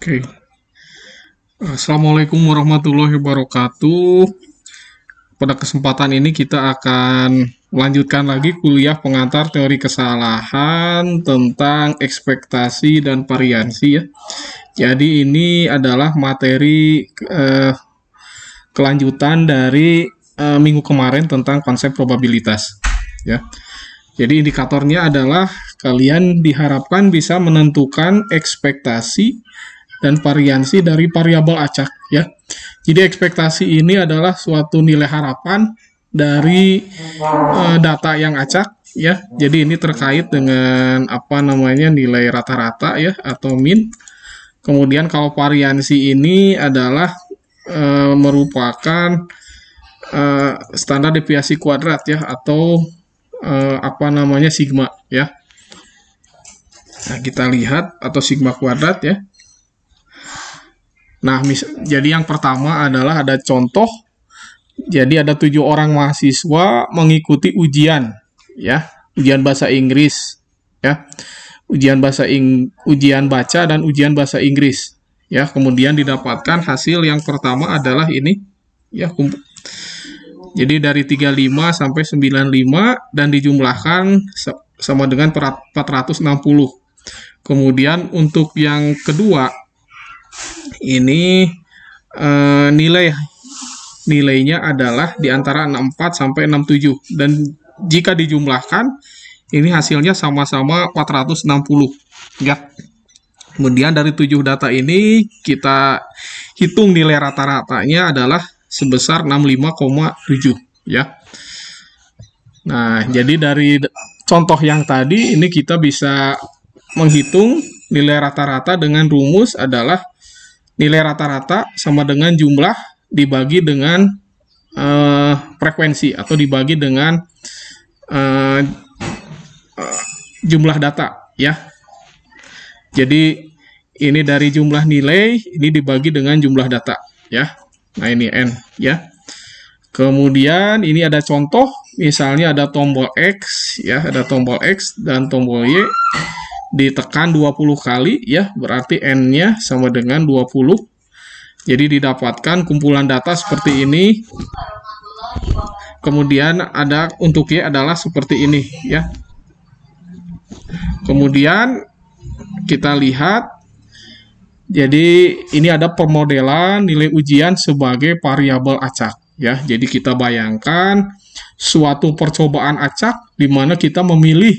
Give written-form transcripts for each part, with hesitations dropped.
Oke, Assalamualaikum warahmatullahi wabarakatuh. Pada kesempatan ini kita akan melanjutkan lagi kuliah pengantar teori kesalahan tentang ekspektasi dan variansi ya. Jadi ini adalah materi kelanjutan dari minggu kemarin tentang konsep probabilitas ya. Jadi indikatornya adalah kalian diharapkan bisa menentukan ekspektasi dan variansi dari variabel acak ya. Jadi ekspektasi ini adalah suatu nilai harapan dari data yang acak ya. Jadi ini terkait dengan nilai rata-rata ya atau min. Kemudian kalau variansi ini adalah merupakan standar deviasi kuadrat ya atau sigma ya. Nah, kita lihat atau sigma kuadrat ya. Nah, jadi yang pertama adalah ada contoh. Jadi ada 7 orang mahasiswa mengikuti ujian ya, ujian bahasa Inggris ya. Ujian baca dan ujian bahasa Inggris ya. Kemudian didapatkan hasil yang pertama adalah ini ya. Jadi dari 35 sampai 95 dan dijumlahkan sama dengan 460. Kemudian untuk yang kedua ini nilainya adalah di antara 64 sampai 67 dan jika dijumlahkan ini hasilnya sama-sama 460 ya. Kemudian dari 7 data ini kita hitung nilai rata-ratanya adalah sebesar 65,7 ya. Nah, jadi dari contoh yang tadi ini kita bisa menghitung nilai rata-rata dengan rumus adalah nilai rata-rata sama dengan jumlah dibagi dengan frekuensi atau dibagi dengan jumlah data ya. Jadi ini dari jumlah nilai ini dibagi dengan jumlah data ya. Nah, ini N ya. Kemudian ini ada contoh, misalnya ada tombol X ya, ada tombol X dan tombol Y ditekan 20 kali ya, berarti N-nya sama dengan 20. Jadi didapatkan kumpulan data seperti ini. Kemudian ada untuk Y adalah seperti ini ya. Kemudian kita lihat, jadi ini ada pemodelan nilai ujian sebagai variabel acak ya. Jadi kita bayangkan suatu percobaan acak di mana kita memilih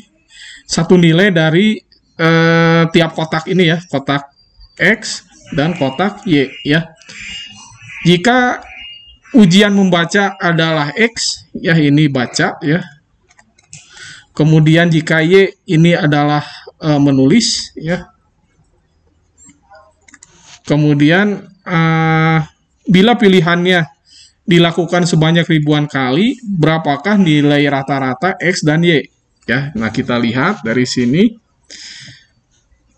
satu nilai dari tiap kotak ini ya, kotak X dan kotak Y ya. Jika ujian membaca adalah X ya, ini baca ya. Kemudian jika Y ini adalah menulis ya. Kemudian bila pilihannya dilakukan sebanyak ribuan kali, berapakah nilai rata-rata X dan Y ya. Nah, kita lihat dari sini.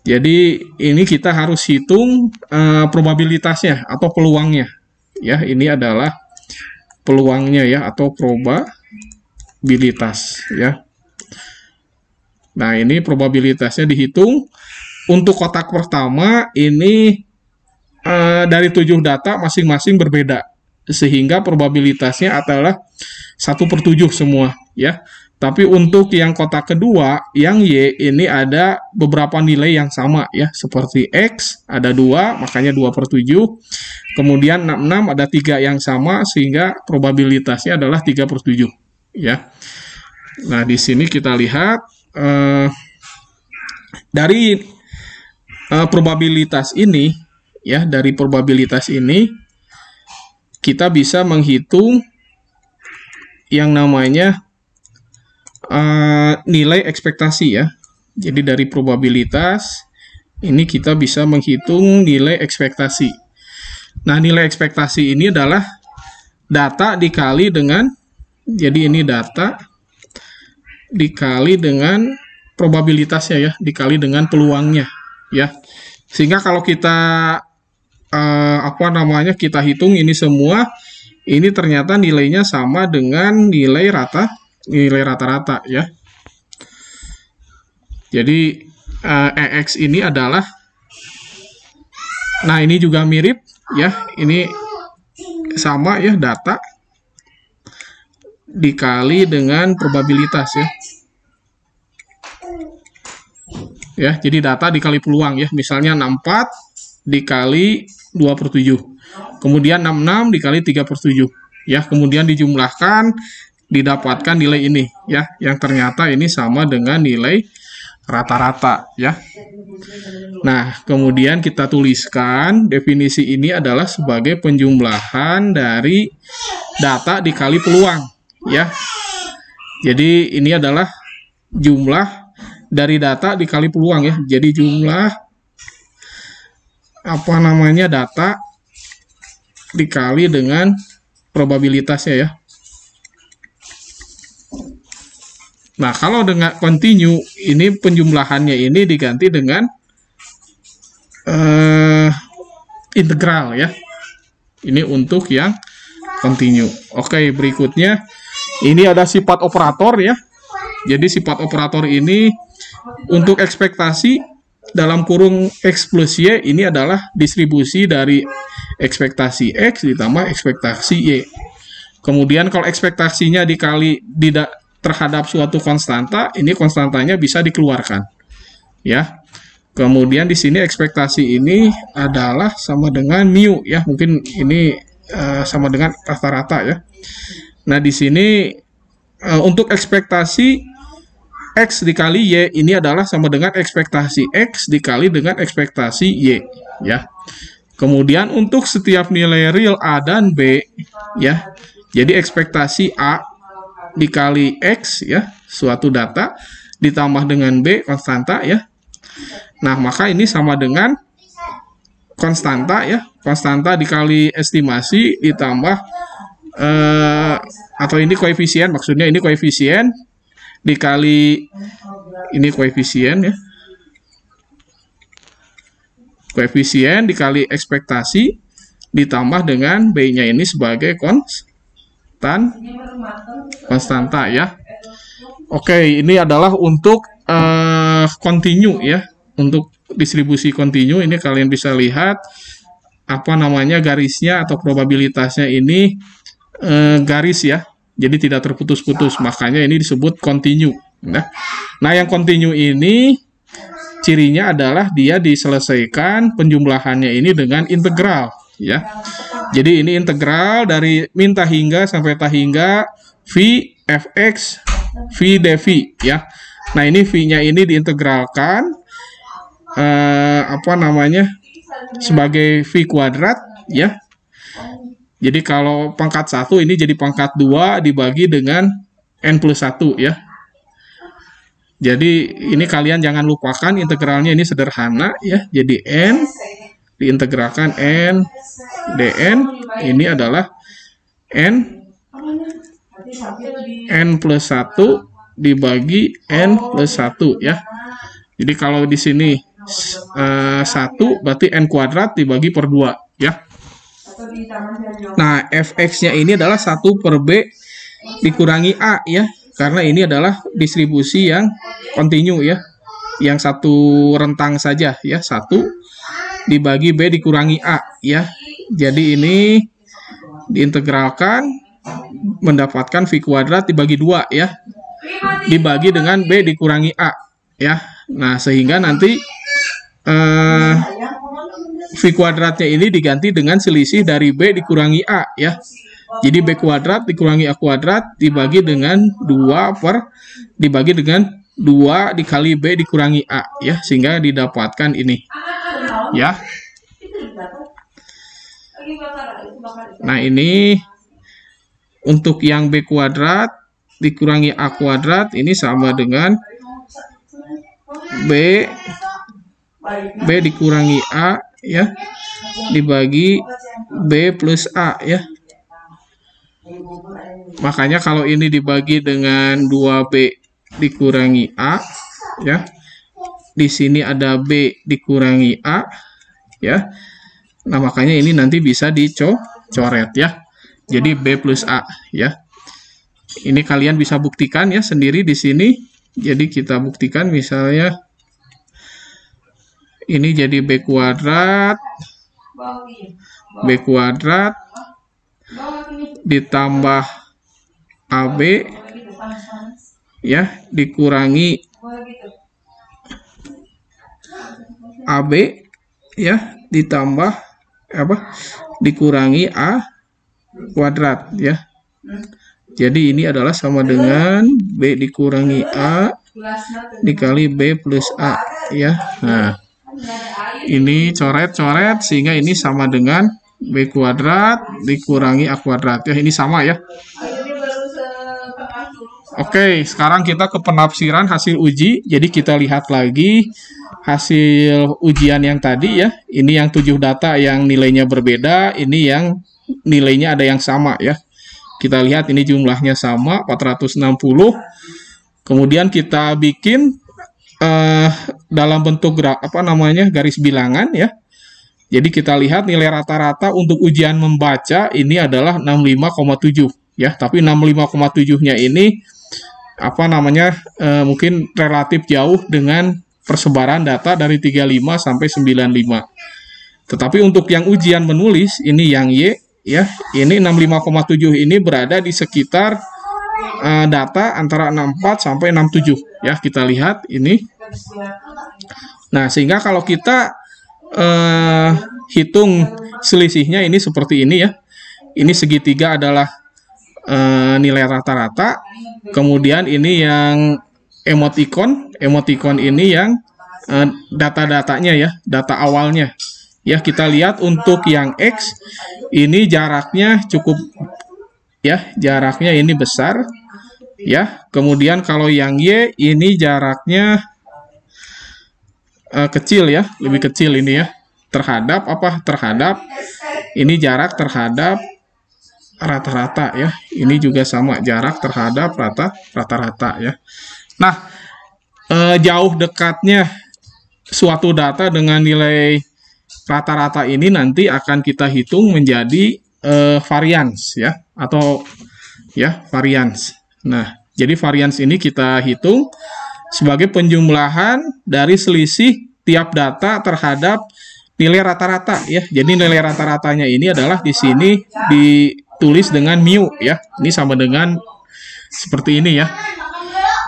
Jadi ini kita harus hitung probabilitasnya atau peluangnya ya. Ini adalah peluangnya ya atau probabilitas ya. Nah, ini probabilitasnya dihitung. Untuk kotak pertama ini dari 7 data masing-masing berbeda, sehingga probabilitasnya adalah 1/7 semua ya. Tapi untuk yang kotak kedua, yang Y ini ada beberapa nilai yang sama ya, seperti X ada 2, makanya 2/7. Kemudian 66 ada 3 yang sama, sehingga probabilitasnya adalah 3/7 ya. Nah, di sini kita lihat dari probabilitas ini ya, dari probabilitas ini kita bisa menghitung yang namanya nilai ekspektasi ya. Jadi dari probabilitas ini kita bisa menghitung nilai ekspektasi. Nah, nilai ekspektasi ini adalah data dikali dengan, jadi ini data dikali dengan probabilitasnya ya, dikali dengan peluangnya ya. Sehingga kalau kita kita hitung ini semua, ini ternyata nilainya sama dengan nilai rata-rata ya. Jadi EX ini adalah Nah, ini juga mirip ya. Ini sama ya, data dikali dengan probabilitas ya. Ya, jadi data dikali peluang ya. Misalnya 64 dikali 2/7. Kemudian 66 dikali 3/7. Ya, kemudian dijumlahkan, didapatkan nilai ini ya, yang ternyata ini sama dengan nilai rata-rata ya. Nah, kemudian kita tuliskan definisi ini adalah sebagai penjumlahan dari data dikali peluang ya. Jadi ini adalah jumlah dari data dikali peluang ya. Jadi jumlah data dikali dengan probabilitasnya ya. Nah, kalau dengan continue, ini penjumlahannya ini diganti dengan integral ya. Ini untuk yang continue. Oke, berikutnya ini ada sifat operator ya. Jadi sifat operator ini untuk ekspektasi dalam kurung X plus Y ini adalah distribusi dari ekspektasi X ditambah ekspektasi Y. Kemudian kalau ekspektasinya dikali terhadap suatu konstanta, ini konstantanya bisa dikeluarkan. Ya. Kemudian di sini ekspektasi ini adalah sama dengan mu ya. Mungkin ini sama dengan rata-rata ya. Nah, di sini untuk ekspektasi X dikali Y ini adalah sama dengan ekspektasi X dikali dengan ekspektasi Y ya. Kemudian untuk setiap nilai real A dan B ya. Jadi ekspektasi A dikali X ya, suatu data ditambah dengan B konstanta ya. Nah, maka ini sama dengan konstanta ya. Konstanta dikali estimasi ditambah atau ini koefisien, maksudnya ini koefisien dikali ini koefisien ya. Koefisien dikali ekspektasi ditambah dengan B-nya ini sebagai konstanta ya. Oke, ini adalah untuk continue ya. Untuk distribusi continue ini kalian bisa lihat garisnya atau probabilitasnya ini garis ya. Jadi tidak terputus-putus, makanya ini disebut continue. Nah, yang continue ini cirinya adalah dia diselesaikan penjumlahannya ini dengan integral ya. Jadi ini integral dari min tahingga sampai tahingga v fx v dv ya. Nah, ini v-nya ini diintegralkan sebagai v kuadrat ya. Jadi kalau pangkat 1 ini jadi pangkat 2 dibagi dengan n plus 1 ya. Jadi ini kalian jangan lupakan integralnya ini sederhana ya. Jadi n diintegralkan n dn ini adalah n plus 1 dibagi n plus 1 ya. Jadi kalau di sini 1 berarti n kuadrat dibagi per 2 ya. Nah, fx-nya ini adalah 1 per b dikurangi a ya. Karena ini adalah distribusi yang continue ya. Yang satu rentang saja ya. 1 dibagi b dikurangi a ya. Jadi ini diintegralkan mendapatkan v kuadrat dibagi 2 ya. Dibagi dengan b dikurangi a ya. Nah, sehingga nanti v kuadratnya ini diganti dengan selisih dari b dikurangi a ya. Jadi b kuadrat dikurangi a kuadrat dibagi dengan 2 dikali b dikurangi a ya, sehingga didapatkan ini ya. Nah, ini untuk yang b kuadrat dikurangi a kuadrat ini sama dengan b dikurangi a ya dibagi b plus a ya. Makanya kalau ini dibagi dengan 2b dikurangi a ya. Di sini ada b dikurangi a ya. Nah, makanya ini nanti bisa dicoret ya. Jadi b plus a ya. Ini kalian bisa buktikan ya sendiri di sini. Jadi kita buktikan misalnya ini jadi b kuadrat B kuadrat ditambah AB ya dikurangi AB ya ditambah dikurangi A kuadrat ya. Jadi ini adalah sama dengan B dikurangi A dikali B plus A ya. Nah, ini coret-coret sehingga ini sama dengan B kuadrat dikurangi A kuadrat ya. Ini sama ya. Oke, sekarang kita ke penafsiran hasil uji. Jadi kita lihat lagi hasil ujian yang tadi ya. Ini yang 7 data yang nilainya berbeda, ini yang nilainya ada yang sama ya. Kita lihat ini jumlahnya sama 460. Kemudian kita bikin dalam bentuk garis bilangan ya. Jadi kita lihat nilai rata-rata untuk ujian membaca ini adalah 65,7 ya. Tapi 65,7-nya ini mungkin relatif jauh dengan persebaran data dari 35 sampai 95. Tetapi untuk yang ujian menulis ini yang Y ya, ini 65,7 ini berada di sekitar data antara 64 sampai 67 ya, kita lihat ini. Nah, sehingga kalau kita hitung selisihnya ini seperti ini ya. Ini segitiga adalah nilai rata-rata. Kemudian ini yang emoticon ini yang data-datanya ya, data awalnya. Ya, kita lihat untuk yang X ini jaraknya cukup ya, jaraknya ini besar ya. Kemudian kalau yang Y ini jaraknya kecil ya, lebih kecil ini ya. Terhadap ini jarak terhadap rata-rata ya. Ini juga sama jarak terhadap rata-rata ya. Nah, jauh dekatnya suatu data dengan nilai rata-rata ini nanti akan kita hitung menjadi varians ya, atau ya varians. Nah, jadi varians ini kita hitung sebagai penjumlahan dari selisih tiap data terhadap nilai rata-rata ya. Jadi nilai rata-ratanya ini adalah di sini ditulis dengan mu ya. Ini sama dengan seperti ini ya.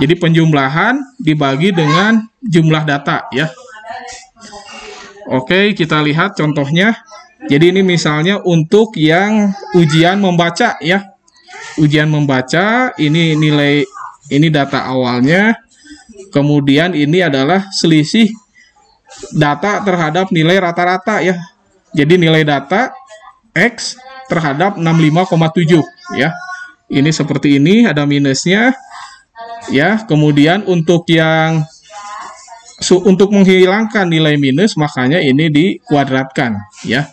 Jadi penjumlahan dibagi dengan jumlah data ya. Oke, kita lihat contohnya. Jadi ini misalnya untuk yang ujian membaca ya. Ujian membaca ini nilai, ini data awalnya. Kemudian ini adalah selisih data terhadap nilai rata-rata ya. Jadi nilai data X terhadap 65,7 ya. Ini seperti ini, ada minusnya ya. Kemudian untuk yang untuk menghilangkan nilai minus, makanya ini dikuadratkan ya,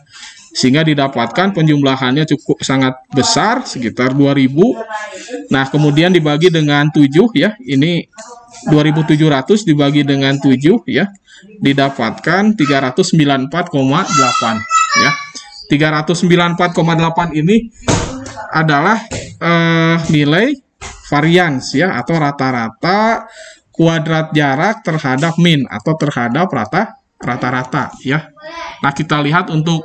sehingga didapatkan penjumlahannya cukup sangat besar, sekitar 2000. Nah, kemudian dibagi dengan 7 ya, ini 2700 dibagi dengan 7 ya, didapatkan 394,8 ya. 394,8 ini adalah nilai varians ya, atau rata-rata kuadrat jarak terhadap min atau terhadap rata-rata ya. Nah, kita lihat untuk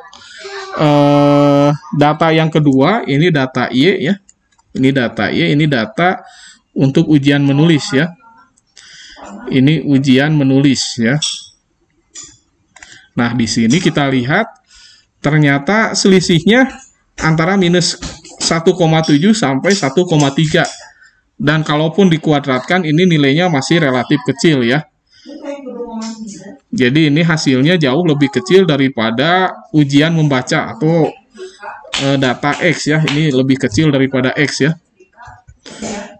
data yang kedua, ini data Y ya. Ini data Y, ini data untuk ujian menulis ya. Ini ujian menulis ya. Nah, di sini kita lihat ternyata selisihnya antara minus 1,7 sampai 1,3. Dan kalaupun dikuadratkan ini nilainya masih relatif kecil ya. Jadi ini hasilnya jauh lebih kecil daripada ujian membaca atau data X ya. Ini lebih kecil daripada X ya.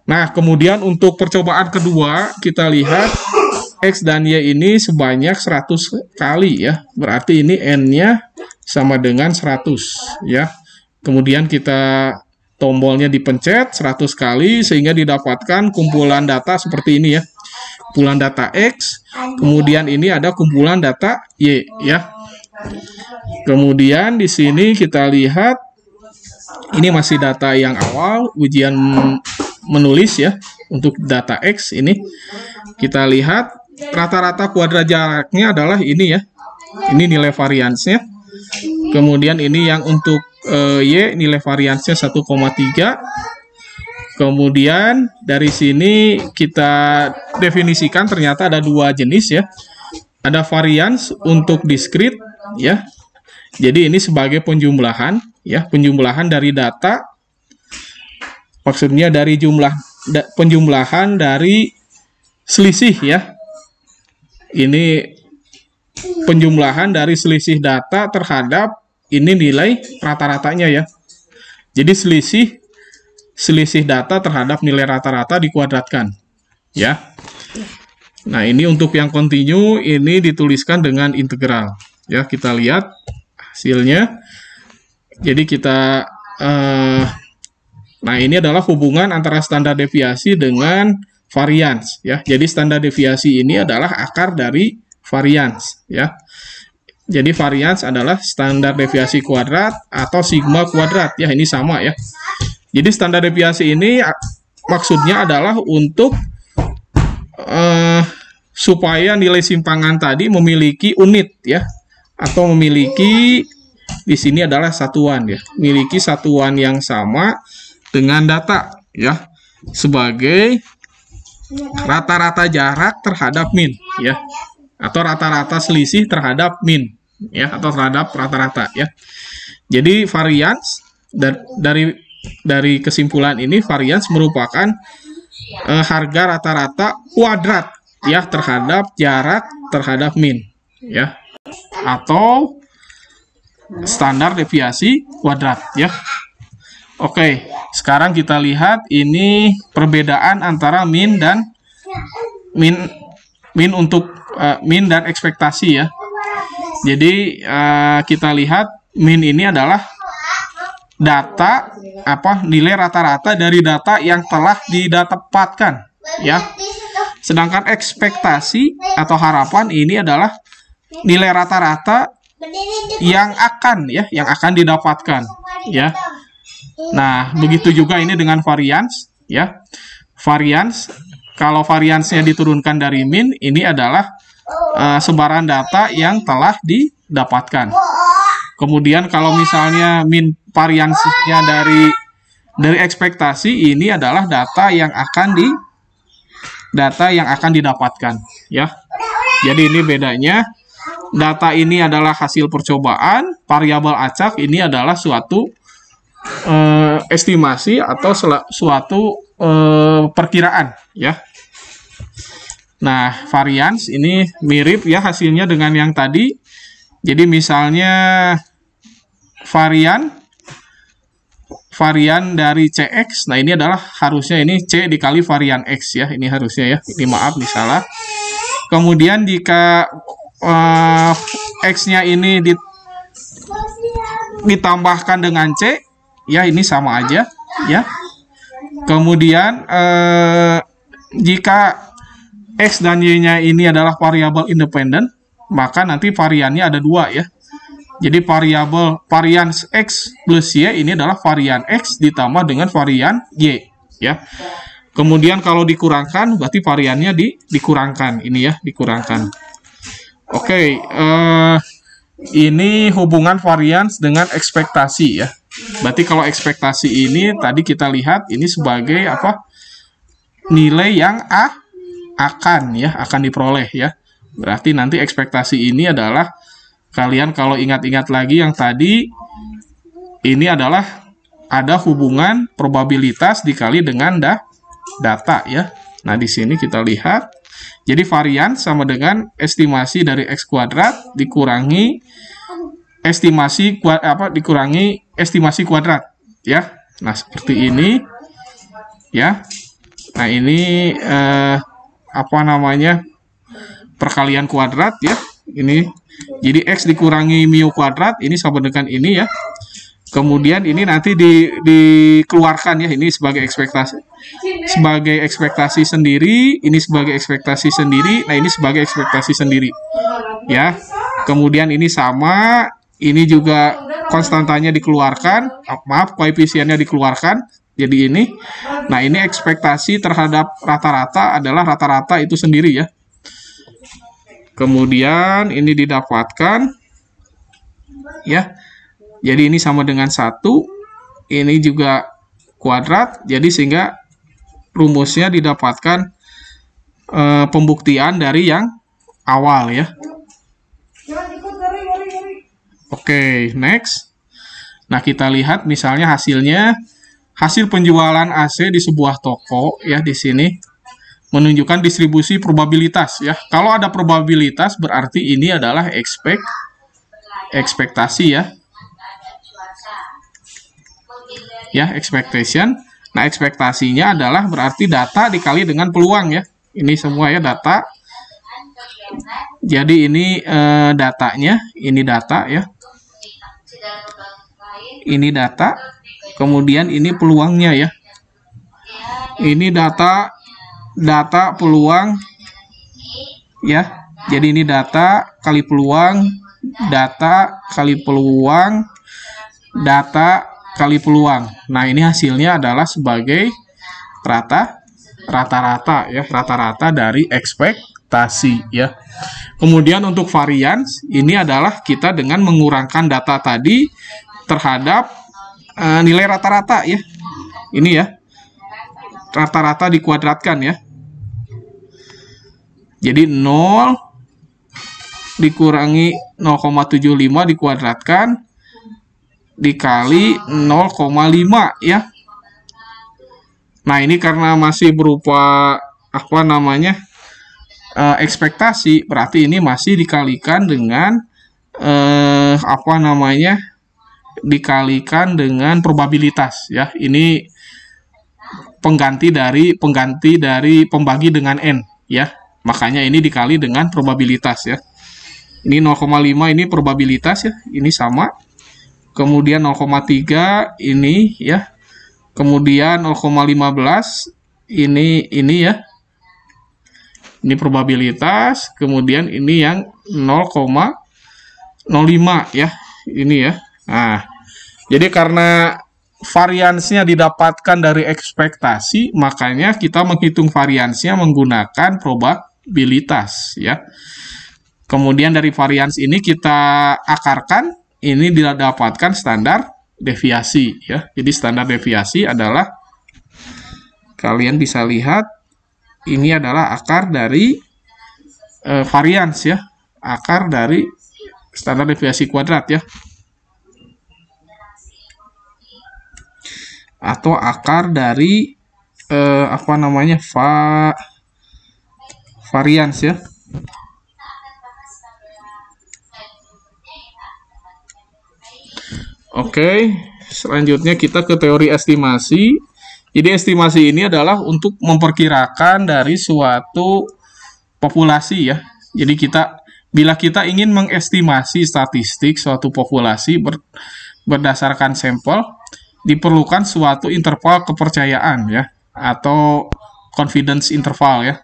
Nah, kemudian untuk percobaan kedua kita lihat X dan Y ini sebanyak 100 kali ya. Berarti ini N-nya sama dengan 100 ya. Kemudian kita tombolnya dipencet 100 kali sehingga didapatkan kumpulan data seperti ini ya. Kumpulan data X, kemudian ini ada kumpulan data Y ya. Kemudian di sini kita lihat ini masih data yang awal ujian menulis ya. Untuk data X ini kita lihat rata-rata kuadrat jaraknya adalah ini ya. Ini nilai variansnya. Kemudian ini yang untuk Y, nilai variansnya 1,3. Kemudian dari sini kita definisikan ternyata ada dua jenis ya. Ada varians untuk diskrit ya. Jadi ini sebagai penjumlahan ya, penjumlahan dari data. Maksudnya dari penjumlahan dari selisih ya. Ini penjumlahan dari selisih data terhadap ini nilai rata-ratanya ya. Jadi selisih data terhadap nilai rata-rata dikuadratkan ya. Nah, ini untuk yang kontinu ini dituliskan dengan integral ya. Kita lihat hasilnya. Jadi kita nah, ini adalah hubungan antara standar deviasi dengan varians ya. Jadi standar deviasi ini adalah akar dari varians ya. Jadi varians adalah standar deviasi kuadrat atau sigma kuadrat ya. Ini sama ya. Jadi standar deviasi ini maksudnya adalah untuk supaya nilai simpangan tadi memiliki unit ya, atau memiliki di sini adalah satuan ya, memiliki satuan yang sama dengan data ya, sebagai rata-rata jarak terhadap min ya, atau rata-rata selisih terhadap min ya, atau terhadap rata-rata ya. Jadi varians dari kesimpulan ini, varians merupakan harga rata-rata kuadrat ya terhadap jarak terhadap min ya, atau standar deviasi kuadrat ya. Oke, sekarang kita lihat ini perbedaan antara min dan untuk min dan ekspektasi ya. Jadi kita lihat min ini adalah data nilai rata-rata dari data yang telah didapatkan ya. Sedangkan ekspektasi atau harapan ini adalah nilai rata-rata yang akan didapatkan ya. Nah, begitu juga ini dengan varians ya. Varians, kalau variansnya diturunkan dari min, ini adalah sebaran data yang telah didapatkan. Kemudian kalau misalnya min variansnya dari ekspektasi, ini adalah data yang akan didapatkan ya. Jadi ini bedanya. Data ini adalah hasil percobaan, variabel acak ini adalah suatu estimasi atau suatu perkiraan ya. Nah, varians ini mirip ya hasilnya dengan yang tadi. Jadi misalnya varian dari CX, nah ini adalah harusnya ini C dikali varian X ya, ini harusnya ya, ini maaf nih salah. Kemudian jika X-nya ini ditambahkan dengan C, ya ini sama aja ya. Kemudian jika X dan Y-nya ini adalah variabel independen, maka nanti variannya ada dua ya. Jadi varians X plus Y ini adalah varian X ditambah dengan varian Y ya. Kemudian kalau dikurangkan berarti variannya dikurangkan ini ya, dikurangkan. Oke, ini hubungan varians dengan ekspektasi ya. Berarti kalau ekspektasi ini tadi kita lihat ini sebagai apa? Nilai yang akan diperoleh ya. Berarti nanti ekspektasi ini adalah, kalian kalau ingat-ingat lagi yang tadi, ini adalah ada hubungan probabilitas dikali dengan data ya. Nah, di sini kita lihat. Jadi varian sama dengan estimasi dari X kuadrat dikurangi estimasi kuadrat ya. Nah, seperti ini ya. Nah, ini perkalian kuadrat ya. Ini jadi X dikurangi mu kuadrat ini sama dengan ini ya. Kemudian ini nanti dikeluarkan ya, ini sebagai ekspektasi sendiri, ini sebagai ekspektasi sendiri, nah ini sebagai ekspektasi sendiri ya. Kemudian ini sama, ini juga konstantanya dikeluarkan, koefisiennya dikeluarkan, jadi ini. Nah, ini ekspektasi terhadap rata-rata adalah rata-rata itu sendiri ya. Kemudian ini didapatkan ya. Jadi ini sama dengan 1, ini juga kuadrat, jadi sehingga rumusnya didapatkan pembuktian dari yang awal ya. Oke, next. Nah, kita lihat misalnya hasil penjualan AC di sebuah toko ya di sini menunjukkan distribusi probabilitas ya. Kalau ada probabilitas berarti ini adalah ekspektasi ya. Ya, expectation. Nah, ekspektasinya adalah berarti data dikali dengan peluang ya. Ini semua ya data. Jadi ini datanya, ini data ya. Ini data, kemudian ini peluangnya ya. Ini data peluang ya. Jadi ini data kali peluang, data kali peluang, data kali peluang. Nah, ini hasilnya adalah sebagai rata-rata ya, rata-rata dari ekspektasi ya. Kemudian untuk varians ini adalah kita dengan mengurangkan data tadi terhadap nilai rata-rata ya. Ini ya. Rata-rata dikuadratkan ya. Jadi 0 dikurangi 0,75 dikuadratkan dikali 0,5 ya. Nah, ini karena masih berupa ekspektasi, berarti ini masih dikalikan dengan dikalikan dengan probabilitas ya. Ini pengganti dari pembagi dengan n ya. Makanya ini dikali dengan probabilitas ya. Ini 0,5 ini probabilitas ya. Ini sama. Kemudian 0,3 ini ya. Kemudian 0,15 ini ya. Ini probabilitas, kemudian ini yang 0,05 ya. Ini ya. Nah, jadi karena variansnya didapatkan dari ekspektasi, makanya kita menghitung variansnya menggunakan probabilitas ya. Kemudian dari varians ini kita akarkan, ini didapatkan standar deviasi ya. Jadi standar deviasi adalah, kalian bisa lihat ini adalah akar dari varians ya, akar dari standar deviasi kuadrat ya, atau akar dari varians ya. Oke, selanjutnya kita ke teori estimasi. Jadi estimasi ini adalah untuk memperkirakan dari suatu populasi ya. Jadi bila kita ingin mengestimasi statistik suatu populasi berdasarkan sampel, diperlukan suatu interval kepercayaan ya, atau confidence interval ya.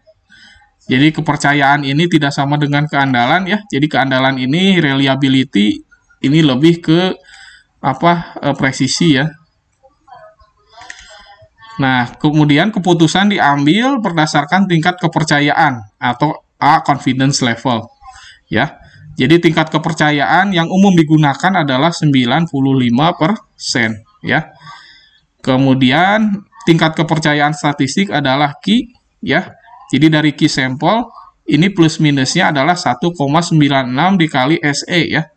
Jadi kepercayaan ini tidak sama dengan keandalan ya. Jadi keandalan ini, reliability ini lebih ke presisi ya. Nah, kemudian keputusan diambil berdasarkan tingkat kepercayaan atau A confidence level ya. Jadi tingkat kepercayaan yang umum digunakan adalah 95% ya. Kemudian tingkat kepercayaan statistik adalah Q ya. Jadi dari Q sampel ini plus minusnya adalah 1,96 dikali SE ya.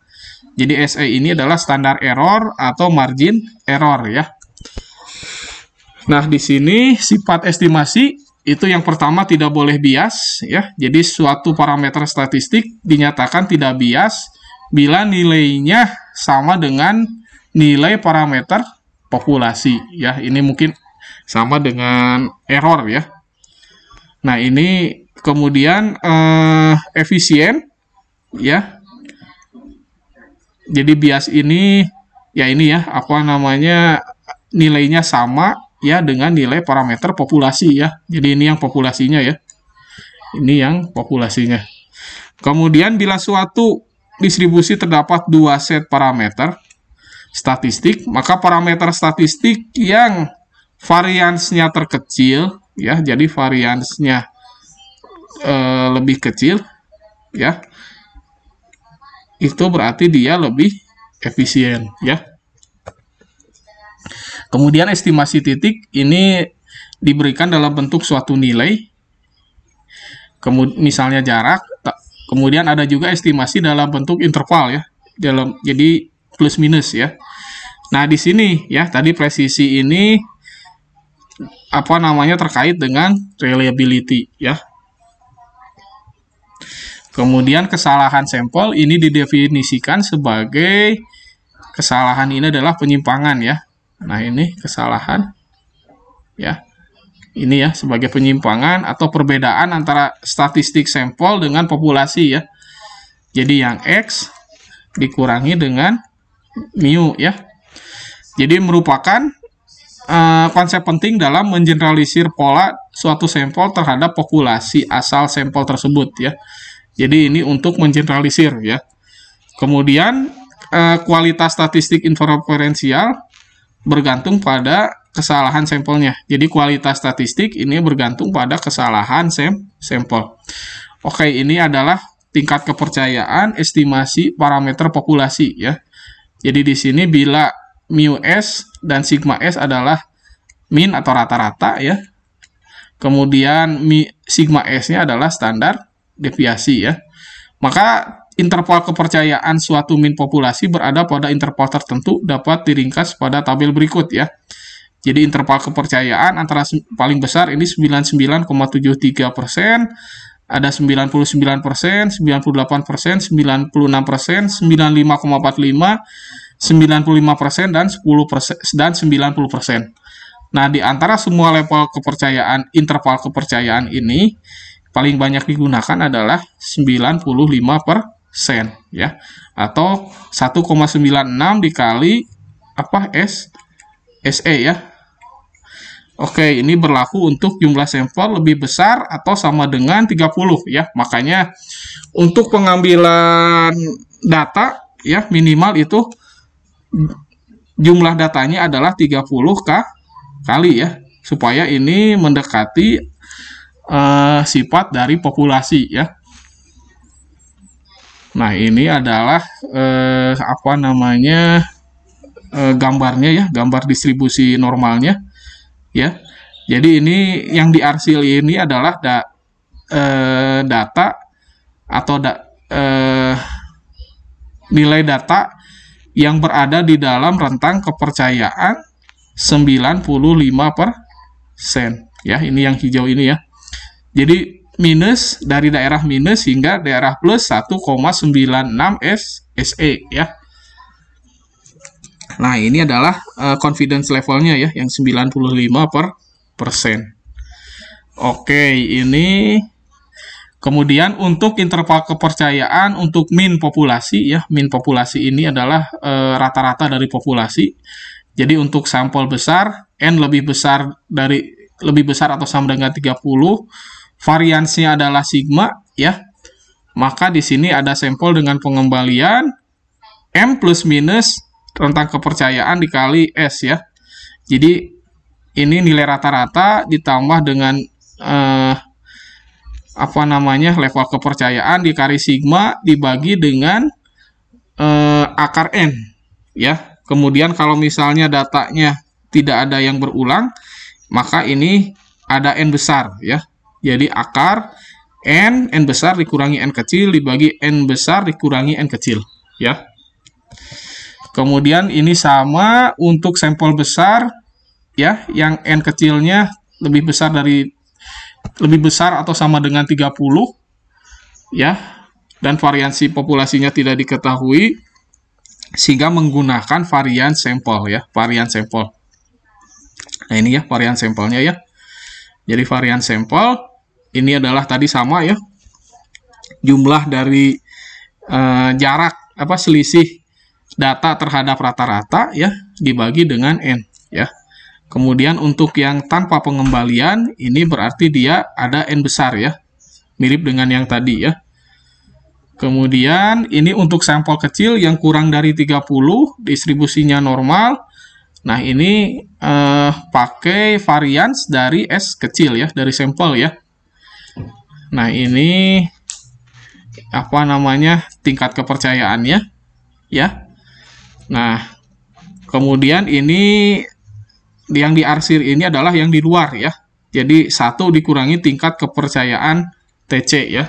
Jadi SE ini adalah standar error atau margin error ya. Nah, di sini sifat estimasi itu yang pertama tidak boleh bias ya. Jadi suatu parameter statistik dinyatakan tidak bias bila nilainya sama dengan nilai parameter populasi ya. Ini mungkin sama dengan error ya. Nah, ini kemudian efisien ya. Jadi bias ini ya, ini ya nilainya sama ya dengan nilai parameter populasi ya. Jadi ini yang populasinya ya. Ini yang populasinya. Kemudian bila suatu distribusi terdapat 2 set parameter statistik, maka parameter statistik yang variansnya terkecil ya, jadi variansnya lebih kecil ya, itu berarti dia lebih efisien ya. Kemudian estimasi titik ini diberikan dalam bentuk suatu nilai, misalnya jarak. Kemudian ada juga estimasi dalam bentuk interval ya, jadi plus minus ya. Nah di sini ya tadi presisi ini terkait dengan reliability ya. Kemudian kesalahan sampel ini didefinisikan sebagai kesalahan ini adalah penyimpangan ya. Nah ini kesalahan ya. Ini ya sebagai penyimpangan atau perbedaan antara statistik sampel dengan populasi ya. Jadi yang X dikurangi dengan mu ya. Jadi merupakan konsep penting dalam mengeneralisir pola suatu sampel terhadap populasi asal sampel tersebut ya. Jadi ini untuk mengeneralisir ya. Kemudian kualitas statistik inferensial bergantung pada kesalahan sampelnya. Jadi kualitas statistik ini bergantung pada kesalahan sampel. Oke, ini adalah tingkat kepercayaan estimasi parameter populasi ya. Jadi di sini bila mu S dan sigma S adalah min atau rata-rata ya. Kemudian sigma S-nya adalah standar deviasi ya. Maka interval kepercayaan suatu min populasi berada pada interval tertentu dapat diringkas pada tabel berikut ya. Jadi interval kepercayaan antara paling besar ini 99,73%, ada 99%, 98%, 96%, 95,45%, 95% dan 10% dan 90%. Nah, di antara semua level kepercayaan, interval kepercayaan ini paling banyak digunakan adalah 95% ya, atau 1,96 dikali SE ya. Oke, ini berlaku untuk jumlah sampel lebih besar atau sama dengan 30 ya. Makanya untuk pengambilan data ya minimal itu jumlah datanya adalah 30 kali ya, supaya ini mendekati sifat dari populasi ya. Nah, ini adalah gambarnya ya, gambar distribusi normalnya ya. Jadi ini yang diarsil ini adalah data atau nilai data yang berada di dalam rentang kepercayaan 95% ya. Ini yang hijau ini ya. Jadi minus dari daerah minus hingga daerah plus 1,96 SE ya. Nah, ini adalah confidence levelnya ya, yang 95%. Oke, ini kemudian untuk interval kepercayaan untuk min populasi ya. Min populasi ini adalah rata-rata dari populasi. Jadi untuk sampel besar, N lebih besar atau sama dengan 30, variansinya adalah sigma ya. Maka di sini ada sampel dengan pengembalian M plus minus rentang kepercayaan dikali S ya. Jadi ini nilai rata-rata ditambah dengan level kepercayaan dikali sigma dibagi dengan akar N ya. Kemudian kalau misalnya datanya tidak ada yang berulang, maka ini ada N besar ya. Jadi akar N besar dikurangi N kecil dibagi N besar dikurangi N kecil ya. Kemudian ini sama untuk sampel besar ya, yang N kecilnya lebih besar atau sama dengan 30 ya, dan variansi populasinya tidak diketahui sehingga menggunakan varian sampel ya, varian sampel. Nah, ini ya varian sampelnya ya. Jadi varian sampel ini adalah tadi sama ya, jumlah dari jarak selisih data terhadap rata-rata ya dibagi dengan N ya. Kemudian untuk yang tanpa pengembalian ini berarti dia ada N besar ya, mirip dengan yang tadi ya. Kemudian ini untuk sampel kecil yang kurang dari 30, distribusinya normal. Nah, ini pakai varians dari S kecil ya, dari sampel ya. Nah, ini tingkat kepercayaannya ya. Nah, Kemudian ini yang diarsir ini adalah yang di luar ya. Jadi 1 dikurangi tingkat kepercayaan TC ya.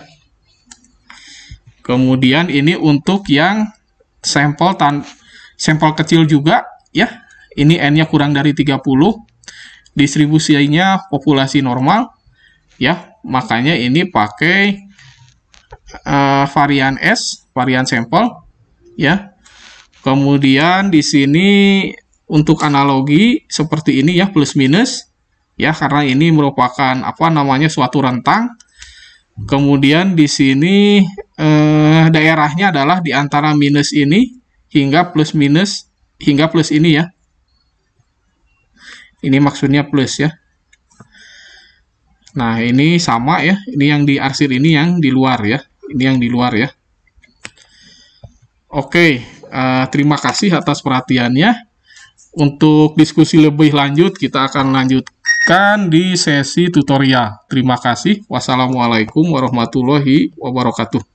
Kemudian ini untuk yang sampel kecil juga ya. Ini N-nya kurang dari 30. Distribusinya populasi normal ya. Makanya ini pakai varian S, varian sampel ya. Kemudian di sini untuk analogi seperti ini ya, plus minus ya, karena ini merupakan suatu rentang. Kemudian di sini daerahnya adalah di antara minus ini hingga plus minus hingga plus ini ya. Ini maksudnya plus ya. Nah, ini sama ya. Ini yang diarsir, ini yang di luar ya. Ini yang di luar ya. Oke, terima kasih atas perhatiannya. Untuk diskusi lebih lanjut, kita akan lanjutkan di sesi tutorial. Terima kasih. Wassalamualaikum warahmatullahi wabarakatuh.